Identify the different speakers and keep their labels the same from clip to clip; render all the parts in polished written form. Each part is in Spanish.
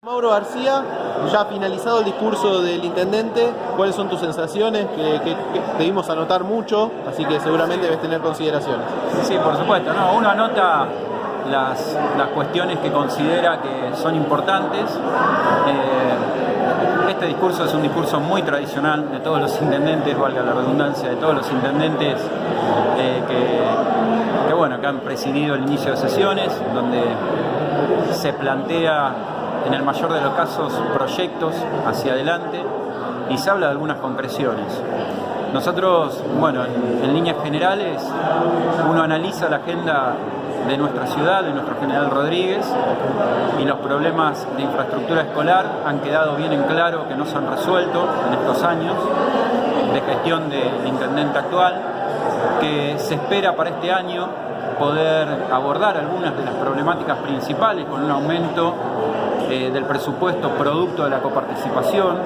Speaker 1: Mauro García, ya finalizado el discurso del intendente, ¿cuáles son tus sensaciones? Que debimos anotar mucho, así que seguramente debes tener consideraciones.
Speaker 2: Sí, por supuesto, ¿no? Uno anota las cuestiones que considera que son importantes. Este discurso es un discurso muy tradicional de todos los intendentes, valga la redundancia, de todos los intendentes que han presidido el inicio de sesiones, donde se plantea en el mayor de los casos proyectos hacia adelante y se habla de algunas concreciones. Nosotros, en líneas generales, uno analiza la agenda de nuestra ciudad, de nuestro General Rodríguez, y los problemas de infraestructura escolar han quedado bien en claro que no se han resuelto en estos años de gestión del intendente actual, que se espera para este año poder abordar algunas de las problemáticas principales con un aumento del presupuesto producto de la coparticipación.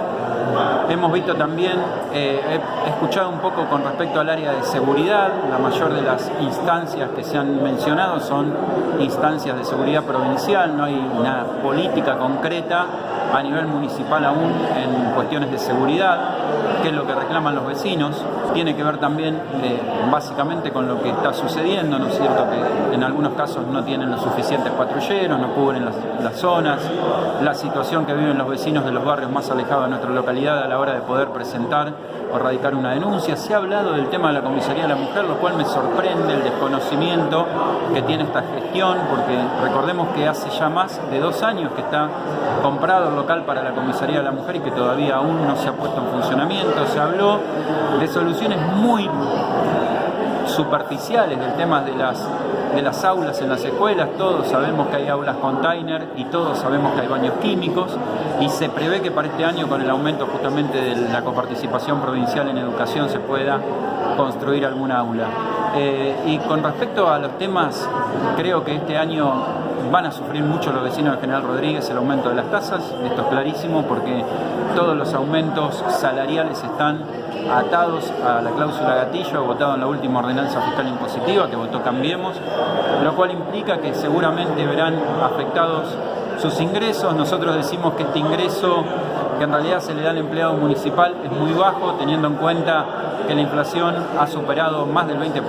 Speaker 2: Hemos visto también, he escuchado un poco con respecto al área de seguridad. La mayor de las instancias que se han mencionado son instancias de seguridad provincial, no hay una política concreta a nivel municipal aún en cuestiones de seguridad, que es lo que reclaman los vecinos. Tiene que ver también básicamente con lo que está sucediendo, ¿no es cierto? Que en algunos casos no tienen los suficientes patrulleros, no cubren las zonas, la situación que viven los vecinos de los barrios más alejados de nuestra localidad a la hora de poder presentar o radicar una denuncia. Se ha hablado del tema de la Comisaría de la Mujer, lo cual me sorprende el desconocimiento que tiene esta gestión, porque recordemos que hace ya más de 2 años que está comprado el local para la Comisaría de la Mujer y que todavía aún no se ha puesto en funcionamiento. Se habló de soluciones muy superficiales del tema de las aulas en las escuelas. Todos sabemos que hay aulas container y todos sabemos que hay baños químicos, y se prevé que para este año, con el aumento justamente de la coparticipación provincial en educación, se pueda construir alguna aula. Y con respecto a los temas, creo que este año van a sufrir mucho los vecinos del General Rodríguez el aumento de las tasas. Esto es clarísimo, porque todos los aumentos salariales están atados a la cláusula gatillo votado en la última ordenanza fiscal impositiva que votó Cambiemos, lo cual implica que seguramente verán afectados sus ingresos. Nosotros decimos que este ingreso que en realidad se le da al empleado municipal es muy bajo, teniendo en cuenta que la inflación ha superado más del 20%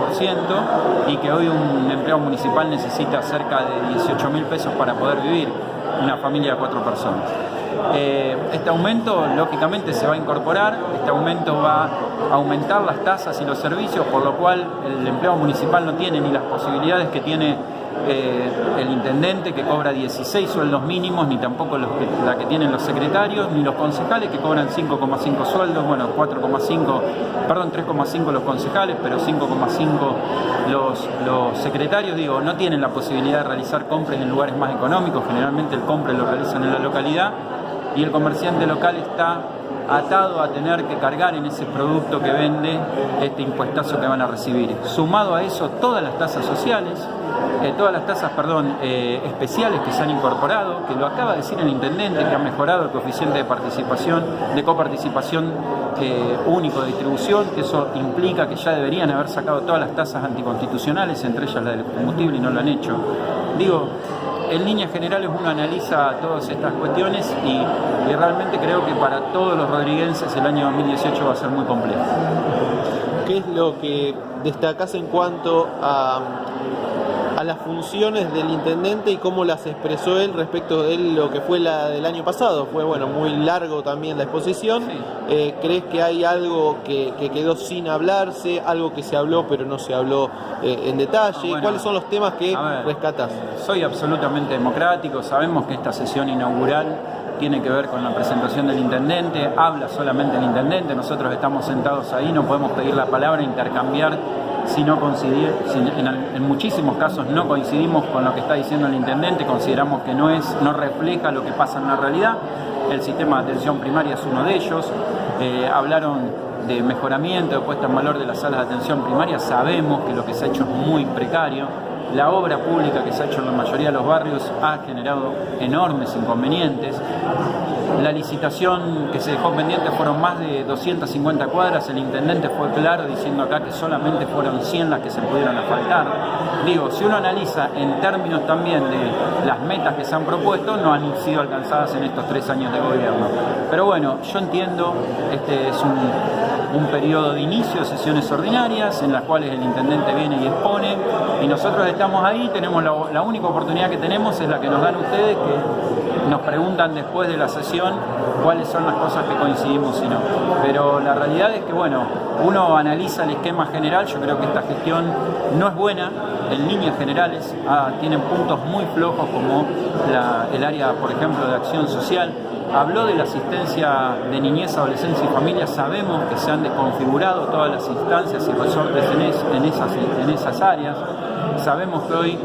Speaker 2: y que hoy un empleado municipal necesita cerca de 18.000 pesos para poder vivir, una familia de 4 personas. Este aumento lógicamente se va a incorporar, este aumento va a aumentar las tasas y los servicios, por lo cual el empleado municipal no tiene ni las posibilidades que tiene el intendente, que cobra 16 sueldos mínimos, ni tampoco la que tienen los secretarios, ni los concejales, que cobran 5,5 sueldos, 3,5 los concejales, pero 5,5 los secretarios. No tienen la posibilidad de realizar compras en lugares más económicos. Generalmente el compra lo realizan en la localidad, y el comerciante local está atado a tener que cargar en ese producto que vende este impuestazo que van a recibir. Sumado a eso, todas las tasas sociales, especiales que se han incorporado, que lo acaba de decir el intendente, que ha mejorado el coeficiente de coparticipación único de distribución, que eso implica que ya deberían haber sacado todas las tasas anticonstitucionales, entre ellas la del combustible, y no lo han hecho. En líneas generales uno analiza todas estas cuestiones y realmente creo que para todos los rodriguenses el año 2018 va a ser muy complejo.
Speaker 1: ¿Qué es lo que destacás en cuanto a las funciones del intendente y cómo las expresó él respecto de lo que fue la del año pasado? Fue muy largo también la exposición.
Speaker 2: Sí.
Speaker 1: ¿Crees que hay algo que quedó sin hablarse, algo que se habló pero no se habló en detalle? ¿Cuáles son los temas que rescatás?
Speaker 2: Soy absolutamente democrático. Sabemos que esta sesión inaugural tiene que ver con la presentación del intendente, habla solamente el intendente, nosotros estamos sentados ahí, no podemos pedir la palabra, intercambiar si en muchísimos casos no coincidimos con lo que está diciendo el intendente, consideramos que no refleja lo que pasa en la realidad. El sistema de atención primaria es uno de ellos. Hablaron de mejoramiento, de puesta en valor de las salas de atención primaria. Sabemos que lo que se ha hecho es muy precario. La obra pública que se ha hecho en la mayoría de los barrios ha generado enormes inconvenientes. La licitación que se dejó pendiente fueron más de 250 cuadras. El intendente fue claro diciendo acá que solamente fueron 100 las que se pudieron asfaltar. Digo, si uno analiza en términos también de las metas que se han propuesto, no han sido alcanzadas en estos 3 años de gobierno. Pero bueno, yo entiendo, este es un periodo de inicio de sesiones ordinarias en las cuales el intendente viene y expone, y nosotros estamos ahí, tenemos la única oportunidad que tenemos es la que nos dan ustedes, que nos preguntan después de la sesión cuáles son las cosas que coincidimos y no. Pero la realidad es que, bueno, uno analiza el esquema general. Yo creo que esta gestión no es buena en líneas generales, tienen puntos muy flojos como el área, por ejemplo, de acción social. Habló de la asistencia de niñez, adolescencia y familia. Sabemos que se han desconfigurado todas las instancias y resortes en esas áreas. Sabemos que hoy,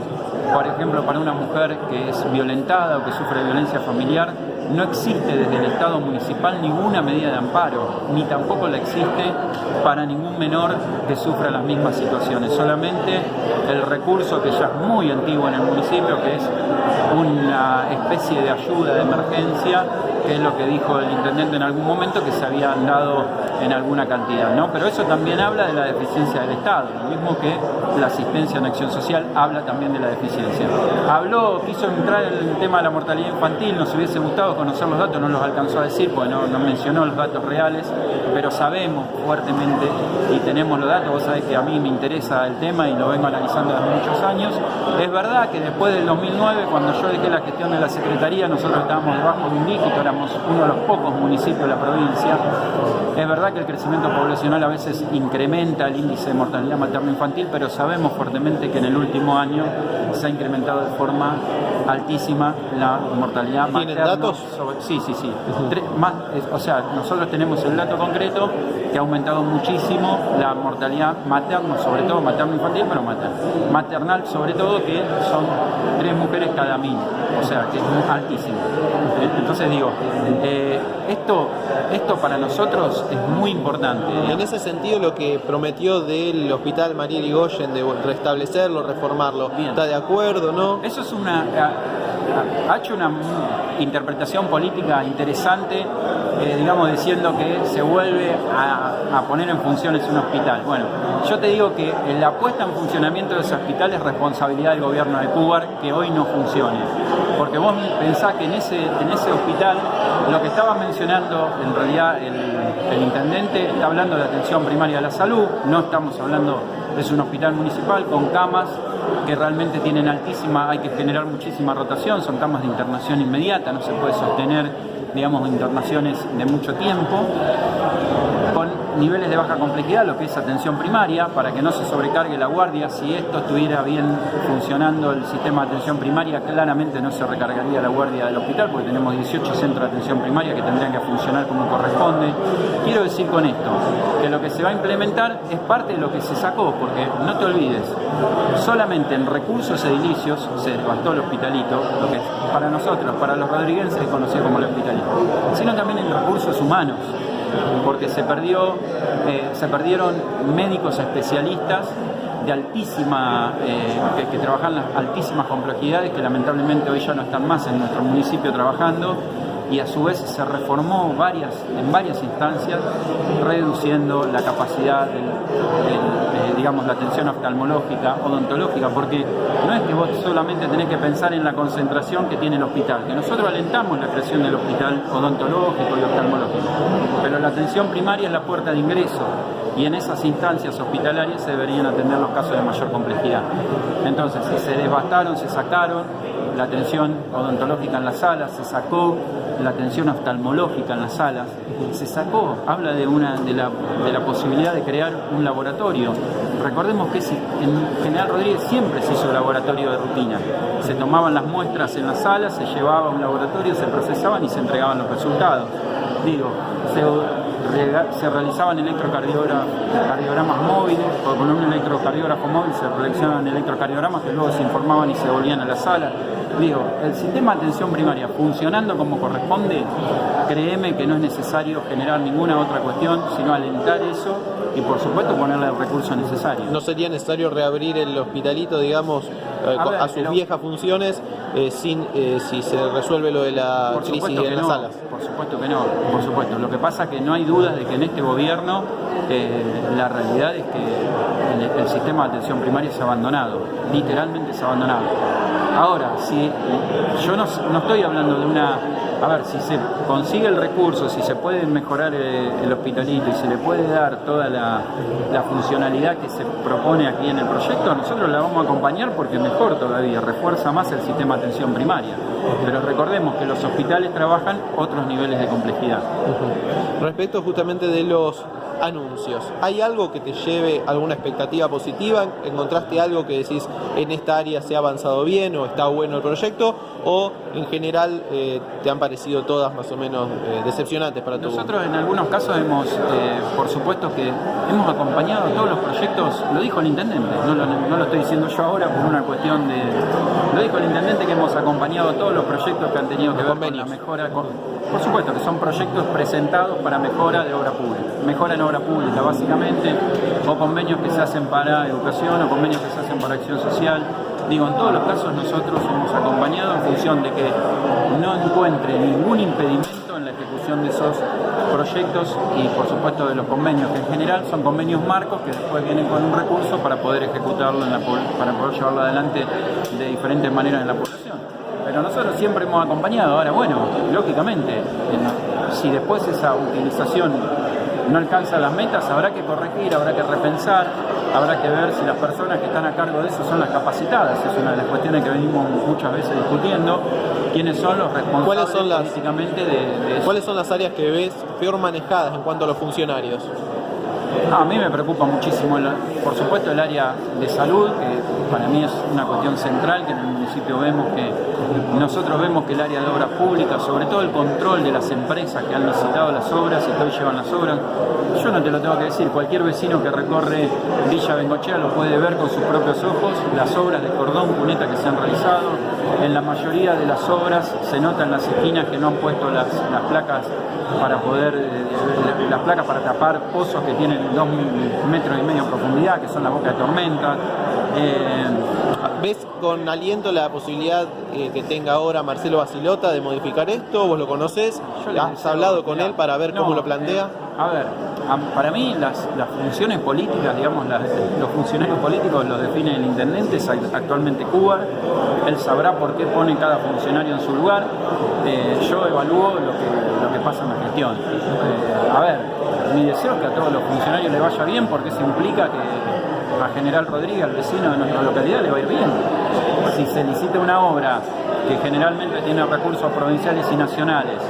Speaker 2: por ejemplo, para una mujer que es violentada o que sufre violencia familiar, no existe desde el Estado municipal ninguna medida de amparo, ni tampoco la existe para ningún menor que sufra las mismas situaciones. Solamente el recurso que ya es muy antiguo en el municipio, que es una especie de ayuda de emergencia, que es lo que dijo el intendente en algún momento, que se habían dado en alguna cantidad, ¿no? Pero eso también habla de la deficiencia del Estado, lo mismo que la asistencia en acción social habla también de la deficiencia. Quiso entrar en el tema de la mortalidad infantil. Nos hubiese gustado conocer los datos, no los alcanzó a decir porque no mencionó los datos reales, pero sabemos fuertemente y tenemos los datos. Vos sabés que a mí me interesa el tema y lo vengo analizando desde muchos años. Es verdad que después del 2009, cuando yo dejé la gestión de la Secretaría, nosotros estábamos debajo de un dígito, éramos uno de los pocos municipios de la provincia. Es verdad que el crecimiento poblacional a veces incrementa el índice de mortalidad materno-infantil, pero sabemos fuertemente que en el último año se ha incrementado de forma altísima la mortalidad materna.
Speaker 1: ¿Tienen datos?
Speaker 2: Sí. O sea, nosotros tenemos el dato concreto que ha aumentado muchísimo la mortalidad materna, sobre todo materno-infantil, pero maternal sobre todo, que son 3 mujeres cada 1000, o sea, que es altísimo. Entonces digo, esto para nosotros es muy importante.
Speaker 1: Y en ese sentido, lo que prometió del Hospital María Irigoyen de restablecerlo, reformarlo,
Speaker 2: Bien.
Speaker 1: ¿Está de acuerdo, no?
Speaker 2: Eso es ha hecho una interpretación política interesante, digamos, diciendo que se vuelve a poner en funciones un hospital. Bueno, yo te digo que la puesta en funcionamiento de ese hospital es responsabilidad del gobierno de Cuba que hoy no funcione. Porque vos pensás que en ese hospital, lo que estaba mencionando en realidad el intendente, está hablando de atención primaria a la salud, no estamos hablando, es un hospital municipal con camas que realmente tienen hay que generar muchísima rotación, son camas de internación inmediata, no se puede sostener, digamos, internaciones de mucho tiempo, con niveles de baja complejidad, lo que es atención primaria, para que no se sobrecargue la guardia. Si esto estuviera bien funcionando el sistema de atención primaria, claramente no se recargaría la guardia del hospital, porque tenemos 18 centros de atención primaria que tendrían que funcionar como corresponde. Quiero decir con esto, que lo que se va a implementar es parte de lo que se sacó, porque no te olvides, solamente en recursos edilicios se devastó el hospitalito, lo que para nosotros, para los rodriguenses, es conocido como el hospitalito, sino también en recursos humanos, porque se perdieron médicos especialistas de altísima, que trabajan las altísimas complejidades, que lamentablemente hoy ya no están más en nuestro municipio trabajando, y a su vez se reformó en varias instancias, reduciendo la capacidad digamos, la atención oftalmológica, odontológica, porque no es que vos solamente tenés que pensar en la concentración que tiene el hospital, que nosotros alentamos la creación del hospital odontológico y oftalmológico, pero la atención primaria es la puerta de ingreso, y en esas instancias hospitalarias se deberían atender los casos de mayor complejidad. Entonces, se devastaron, se sacaron la atención odontológica en las salas, se sacó la atención oftalmológica en las salas, se sacó, habla de la posibilidad de crear un laboratorio. Recordemos que en General Rodríguez siempre se hizo laboratorio de rutina, se tomaban las muestras en las salas, se llevaba a un laboratorio, se procesaban y se entregaban los resultados. Se realizaban electrocardiogramas móviles, o con un electrocardiógrafo móvil se realizaban electrocardiogramas que luego se informaban y se volvían a la sala. El sistema de atención primaria funcionando como corresponde, créeme que no es necesario generar ninguna otra cuestión, sino alentar eso y por supuesto ponerle el recurso necesario.
Speaker 1: ¿No sería necesario reabrir el hospitalito, digamos, a sus viejas funciones si se resuelve lo de la crisis en las salas.
Speaker 2: Por supuesto que no, por supuesto. Lo que pasa es que no hay dudas de que en este gobierno la realidad es que el sistema de atención primaria se ha abandonado, literalmente se ha abandonado. Ahora, si yo no estoy hablando de una... A ver, si se consigue el recurso, si se puede mejorar el hospitalito y se le puede dar toda la funcionalidad que se propone aquí en el proyecto, nosotros la vamos a acompañar porque mejor todavía, refuerza más el sistema de atención primaria. Pero recordemos que los hospitales trabajan otros niveles de complejidad.
Speaker 1: Respecto justamente de los anuncios, ¿hay algo que te lleve alguna expectativa positiva? ¿Encontraste algo que decís en esta área se ha avanzado bien o está bueno el proyecto? ¿O en general te han parecido todas más o menos decepcionantes para tu...
Speaker 2: Nosotros en algunos casos hemos, por supuesto que hemos acompañado todos los proyectos, lo dijo el intendente, no lo estoy diciendo yo ahora por una cuestión de... Lo dijo el intendente que hemos acompañado todos los proyectos que han tenido que ver con la mejora... Por supuesto que son proyectos presentados para mejora de obra pública, mejora en obra pública básicamente, o convenios que se hacen para educación o convenios que se hacen para acción social. Digo, en todos los casos nosotros hemos acompañado en función de que no encuentre ningún impedimento en la ejecución de esos proyectos y por supuesto de los convenios, que en general son convenios marcos que después vienen con un recurso para poder ejecutarlo, para poder llevarlo adelante de diferentes maneras en la población. Pero nosotros siempre hemos acompañado. Ahora, bueno, lógicamente, si después esa utilización no alcanza las metas, habrá que corregir, habrá que repensar, habrá que ver si las personas que están a cargo de eso son las capacitadas. Es una de las cuestiones que venimos muchas veces discutiendo. ¿Quiénes son los responsables políticamente de eso?
Speaker 1: ¿Cuáles son las áreas que ves peor manejadas en cuanto a los funcionarios?
Speaker 2: A mí me preocupa muchísimo, por supuesto, el área de salud, que para mí es una cuestión central, que en el municipio nosotros vemos que el área de obras públicas, sobre todo el control de las empresas que han licitado las obras y que hoy llevan las obras, yo no te lo tengo que decir, cualquier vecino que recorre Villa Bengochea lo puede ver con sus propios ojos, las obras de cordón cuneta que se han realizado. En la mayoría de las obras se nota en las esquinas que no han puesto las placas para poder, las placas para tapar pozos que tienen 2,5 metros de profundidad, que son la boca de tormenta.
Speaker 1: ¿Ves con aliento la posibilidad que tenga ahora Marcelo Basilota de modificar esto? ¿Vos lo conocés? ¿Has hablado con él para ver cómo lo plantea?
Speaker 2: A ver, para mí las funciones políticas, digamos, los funcionarios políticos los define el intendente, es actualmente Cuba. Él sabrá por qué pone cada funcionario en su lugar. Yo evalúo lo que pasa en la gestión. A ver, mi deseo es que a todos los funcionarios le vaya bien, porque eso implica que a General Rodríguez, al vecino de nuestra localidad, le va a ir bien. Si se licita una obra que generalmente tiene recursos provinciales y nacionales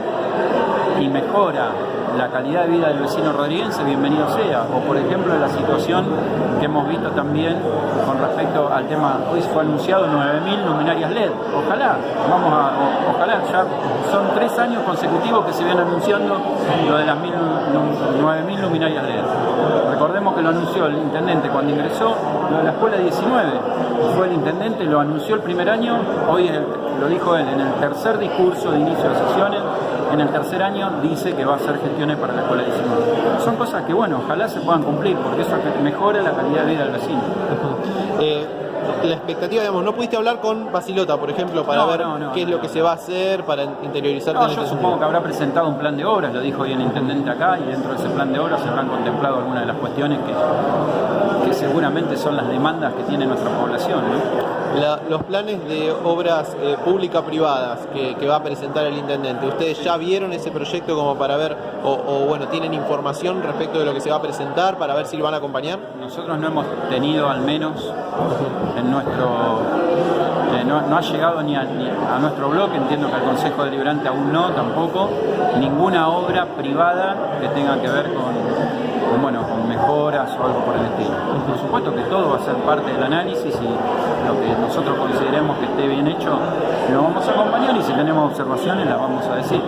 Speaker 2: y mejora la calidad de vida del vecino rodriguense, bienvenido sea. O por ejemplo la situación que hemos visto también con respecto al tema, hoy fue anunciado 9.000 luminarias LED. Ojalá, ya son 3 años consecutivos que se vienen anunciando lo de las 9.000 luminarias LED. Recordemos que lo anunció el intendente cuando ingresó, lo de la escuela 19. Fue el intendente, lo anunció el primer año, hoy lo dijo él en el tercer discurso de inicio de sesiones. En el tercer año dice que va a hacer gestiones para la escuela 19. Son cosas que, bueno, ojalá se puedan cumplir, porque eso mejora la calidad de vida del vecino.
Speaker 1: La expectativa, digamos, ¿no pudiste hablar con Basilota, por ejemplo, para ver qué es lo que se va a hacer, para interiorizarte en
Speaker 2: yo supongo que habrá presentado un plan de obras, lo dijo hoy el intendente acá, y dentro de ese plan de obras se habrán contemplado algunas de las cuestiones que seguramente son las demandas que tiene nuestra población, ¿no?
Speaker 1: Los planes de obras pública-privadas que va a presentar el intendente, ¿ustedes ya vieron ese proyecto como para ver, o bueno, tienen información respecto de lo que se va a presentar para ver si lo van a acompañar?
Speaker 2: Nosotros no hemos tenido, al menos en nuestro... no ha llegado ni a nuestro bloque, entiendo que al Consejo Deliberante aún no, tampoco, ninguna obra privada que tenga que ver con mejoras o algo por el estilo. Por supuesto que todo va a ser parte del análisis y lo que nosotros consideremos que esté bien hecho lo vamos a acompañar, y si tenemos observaciones las vamos a decir.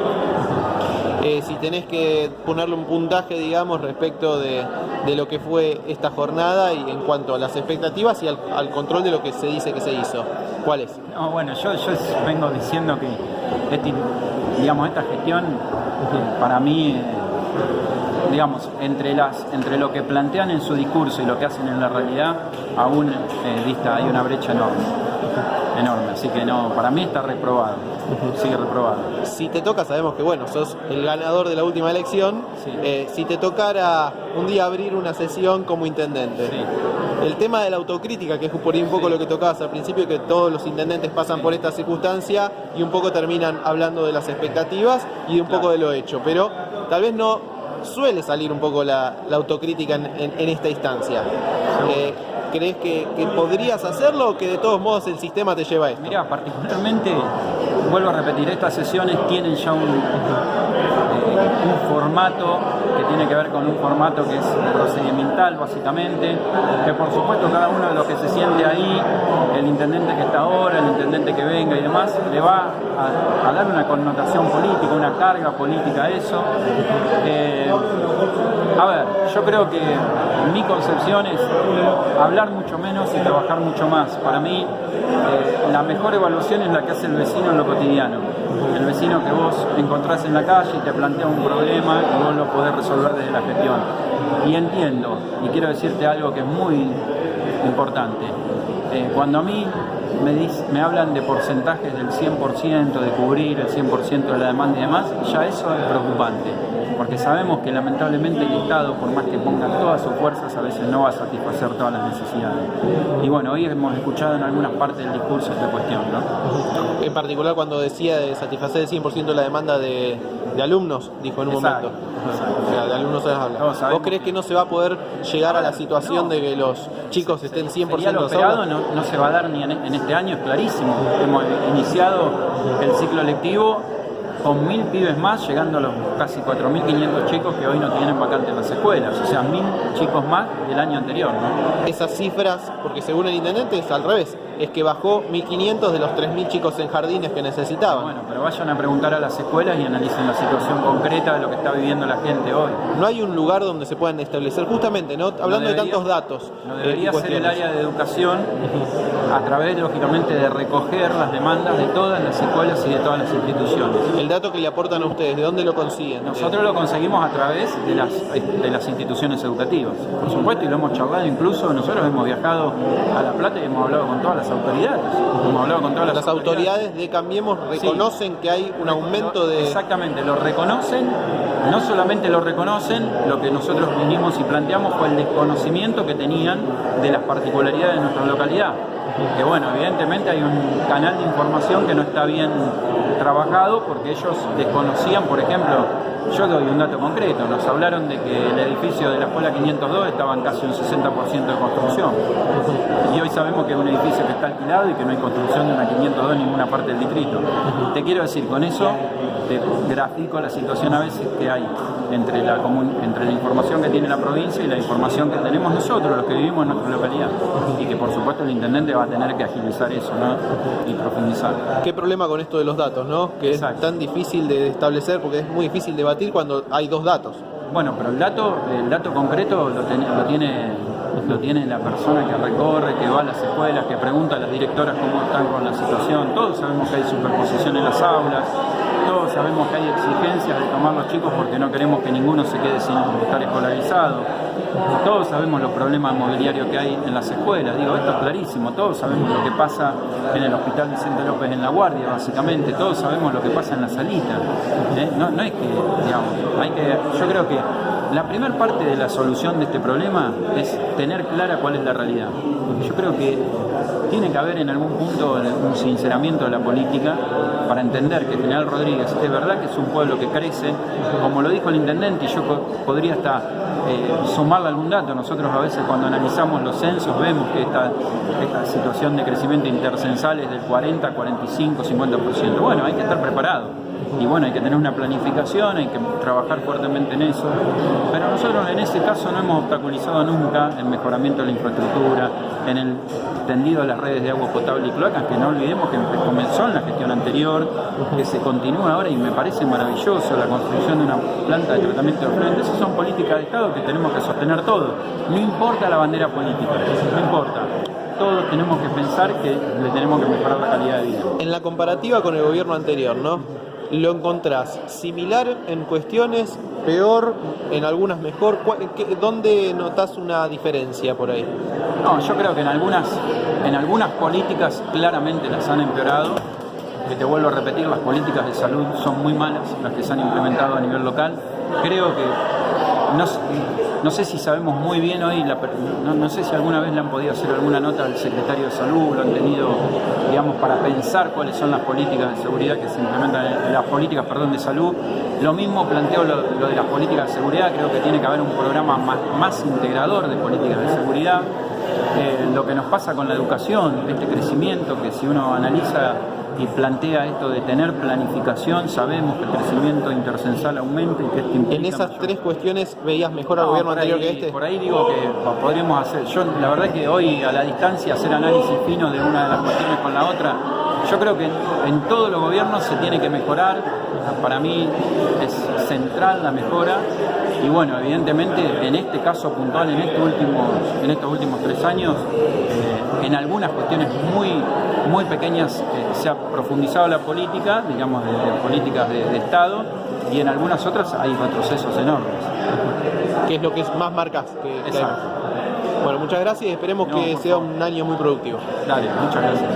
Speaker 1: Si tenés que ponerle un puntaje, digamos, respecto de lo que fue esta jornada y en cuanto a las expectativas y al control de lo que se dice que se hizo, ¿cuál es?
Speaker 2: No, bueno, yo vengo diciendo que esta gestión para mí, digamos, entre lo que plantean en su discurso y lo que hacen en la realidad, aún hay una brecha enorme. enorme. Así que no, para mí está reprobado, sigue reprobado.
Speaker 1: Si te toca, sabemos que bueno, sos el ganador de la última elección,
Speaker 2: Sí.
Speaker 1: si te tocara un día abrir una sesión como intendente,
Speaker 2: Sí.
Speaker 1: el tema de la autocrítica, que es por ahí un poco
Speaker 2: Sí.
Speaker 1: lo que tocabas al principio, que todos los intendentes pasan
Speaker 2: Sí.
Speaker 1: por esta circunstancia y un poco terminan hablando de las expectativas y de un poco de lo hecho, pero tal vez no suele salir un poco la autocrítica en esta instancia. ¿Crees que podrías hacerlo o que de todos modos el sistema te lleva a esto?
Speaker 2: Mirá, particularmente, vuelvo a repetir, estas sesiones tienen ya un formato que tiene que ver con un formato que es procedimental, básicamente, que por supuesto cada uno de los que se siente ahí, el intendente que está ahora, el intendente que venga y demás, le va a dar una connotación política, una carga política a eso. A ver, yo creo que mi concepción es hablar mucho menos y trabajar mucho más. Para mí, la mejor evaluación es la que hace el vecino en lo cotidiano. El vecino que vos encontrás en la calle y te plantea un problema y vos lo podés resolver desde la gestión. Y entiendo, y quiero decirte algo que es muy importante. Cuando a mí me hablan de porcentajes del 100%, de cubrir el 100% de la demanda y demás, ya eso es preocupante. Porque sabemos que lamentablemente el Estado, por más que ponga todas sus fuerzas, a veces no va a satisfacer todas las necesidades. Y bueno, hoy hemos escuchado en algunas partes del discurso esta cuestión, ¿no?
Speaker 1: En particular cuando decía de satisfacer el 100% de la demanda de alumnos, dijo en un
Speaker 2: Exacto,
Speaker 1: momento.
Speaker 2: exacto.
Speaker 1: O sea, de alumnos se habla.
Speaker 2: Todos sabemos.
Speaker 1: ¿Vos crees que no se va a poder llegar a la situación de que los chicos estén 100%
Speaker 2: Sería lo esperado, no se va a dar ni en este año, es clarísimo. Hemos iniciado el ciclo lectivo con 1000 pibes más, llegando a los casi 4500 chicos que hoy no tienen vacante en las escuelas, o sea, 1000 chicos más del año anterior, ¿no?
Speaker 1: Esas cifras, porque según el intendente es al revés, es que bajó 1500 de los 3000 chicos en jardines que necesitaban.
Speaker 2: Bueno, pero vayan a preguntar a las escuelas y analicen la situación concreta de lo que está viviendo la gente hoy.
Speaker 1: No hay un lugar donde se puedan establecer, justamente, ¿no? Hablando de tantos datos.
Speaker 2: No debería
Speaker 1: y
Speaker 2: ser el
Speaker 1: cuestiones.
Speaker 2: área de educación, a través, lógicamente, de recoger las demandas de todas las escuelas y de todas las instituciones.
Speaker 1: El dato que le aportan a ustedes, ¿de dónde lo consiguen?
Speaker 2: Nosotros lo conseguimos a través de las instituciones educativas, por supuesto, y lo hemos charlado, incluso nosotros hemos viajado a La Plata y hemos hablado con todas las autoridades. Hemos hablado con todas
Speaker 1: Las autoridades de Cambiemos reconocen que hay un aumento de...
Speaker 2: Exactamente, lo reconocen, no solamente lo reconocen, lo que nosotros vinimos y planteamos fue el desconocimiento que tenían de las particularidades de nuestra localidad. Que bueno, evidentemente hay un canal de información que no está bien trabajado porque ellos desconocían, por ejemplo, yo doy un dato concreto, nos hablaron de que el edificio de la Escuela 502 estaba en casi un 60% de construcción y hoy sabemos que es un edificio que está alquilado y que no hay construcción de una 502 en ninguna parte del distrito. Te quiero decir, con eso te grafico la situación a veces que hay entre la información que tiene la provincia y la información que tenemos nosotros, los que vivimos en nuestra localidad, y que por supuesto el intendente va a tener que agilizar eso, ¿no? Y profundizar.
Speaker 1: ¿Qué problema con esto de los datos, no? Que
Speaker 2: Exacto.
Speaker 1: es tan difícil de establecer porque es muy difícil debatir cuando hay dos datos.
Speaker 2: Bueno, pero el dato concreto lo tiene la persona que recorre, que va a las escuelas, que pregunta a las directoras cómo están con la situación. Todos sabemos que hay superposición en las aulas, todos sabemos que hay exigencias de tomar los chicos porque no queremos que ninguno se quede sin estar escolarizado. Todos sabemos los problemas mobiliarios que hay en las escuelas, digo, esto es clarísimo, todos sabemos lo que pasa en el Hospital Vicente López en La Guardia, básicamente, todos sabemos lo que pasa en la Salita. No es que, digamos, yo creo que la primera parte de la solución de este problema es tener clara cuál es la realidad. Porque yo creo que tiene que haber en algún punto un sinceramiento de la política para entender que General Rodríguez es verdad que es un pueblo que crece, como lo dijo el intendente, y yo podría hasta sumarle algún dato. Nosotros a veces cuando analizamos los censos vemos que esta situación de crecimiento intercensal es del 40, 45, 50%. Bueno, hay que estar preparado. Y bueno, hay que tener una planificación, hay que trabajar fuertemente en eso. Pero nosotros en ese caso no hemos obstaculizado nunca el mejoramiento de la infraestructura, en el tendido de las redes de agua potable y cloacas, que no olvidemos que comenzó en la gestión anterior, que se continúa ahora y me parece maravilloso la construcción de una planta de tratamiento de efluentes. Esas son políticas de Estado que tenemos que sostener todos. No importa la bandera política, no importa. Todos tenemos que pensar que le tenemos que mejorar la calidad de vida.
Speaker 1: En la comparativa con el gobierno anterior, ¿no? ¿lo encontrás similar en cuestiones, peor, en algunas mejor? ¿Dónde notás una diferencia por ahí?
Speaker 2: No, yo creo que en algunas políticas claramente las han empeorado. Que te vuelvo a repetir, las políticas de salud son muy malas, las que se han implementado a nivel local. Creo que, no sé si sabemos muy bien hoy, no sé si alguna vez le han podido hacer alguna nota al secretario de salud, lo han tenido, digamos, para pensar cuáles son las políticas de seguridad que se implementan, las políticas, perdón, de salud. Lo mismo planteo lo de las políticas de seguridad, creo que tiene que haber un programa más integrador de políticas de seguridad. Lo que nos pasa con la educación, este crecimiento que si uno analiza y plantea esto de tener planificación, sabemos que el crecimiento intercensal aumenta y que este implica...
Speaker 1: ¿En esas tres cuestiones veías mejor al gobierno anterior que este?
Speaker 2: Por ahí digo que podríamos hacer... Yo la verdad que hoy a la distancia hacer análisis fino de una de las cuestiones con la otra, yo creo que en todos los gobiernos se tiene que mejorar. Para mí es central la mejora y bueno, evidentemente en este caso puntual, en estos últimos 3 años, en algunas cuestiones muy pequeñas se ha profundizado la política, digamos, de políticas de Estado, y en algunas otras hay retrocesos enormes.
Speaker 1: ¿Qué es lo que más marcas?
Speaker 2: Exacto.
Speaker 1: Bueno, muchas gracias y esperemos que sea un año muy productivo.
Speaker 2: Dale, muchas gracias.